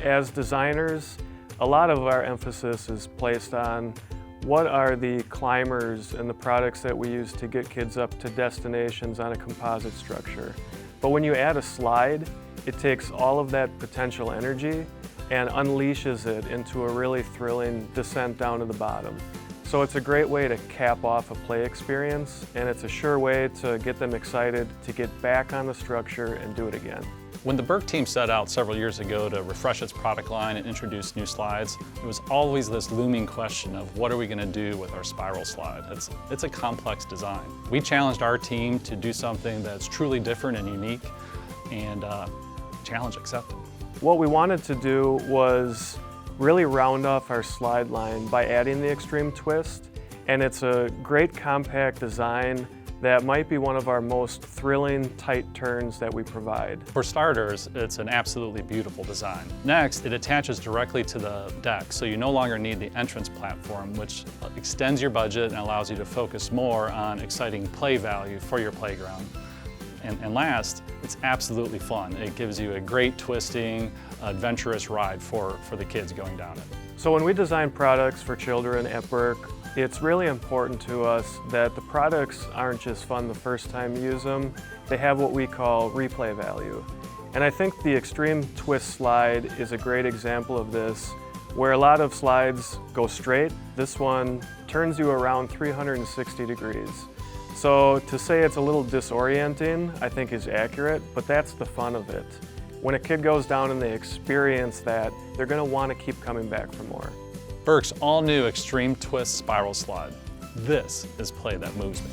As designers, a lot of our emphasis is placed on what are the climbers and the products that we use to get kids up to destinations on a composite structure. But when you add a slide, it takes all of that potential energy and unleashes it into a really thrilling descent down to the bottom. So it's a great way to cap off a play experience, and it's a sure way to get them excited to get back on the structure and do it again. When the Burke team set out several years ago to refresh its product line and introduce new slides, it was always this looming question of what are we going to do with our spiral slide? It's a complex design. We challenged our team to do something that's truly different and unique, and challenge accepted. What we wanted to do was really round off our slide line by adding the extreme twist, and it's a great compact design that might be one of our most thrilling tight turns that we provide. For starters, it's an absolutely beautiful design. Next, it attaches directly to the deck, so you no longer need the entrance platform, which extends your budget and allows you to focus more on exciting play value for your playground. And last, it's absolutely fun. It gives you a great twisting, adventurous ride for the kids going down it. So when we design products for children at Burke, it's really important to us that the products aren't just fun the first time you use them, they have what we call replay value. And I think the extreme twist slide is a great example of this, where a lot of slides go straight. This one turns you around 360 degrees. So to say it's a little disorienting, I think is accurate, but that's the fun of it. When a kid goes down and they experience that, they're going to want to keep coming back for more. Burke's all-new Extreme Twist Spiral Slide. This is play that moves me.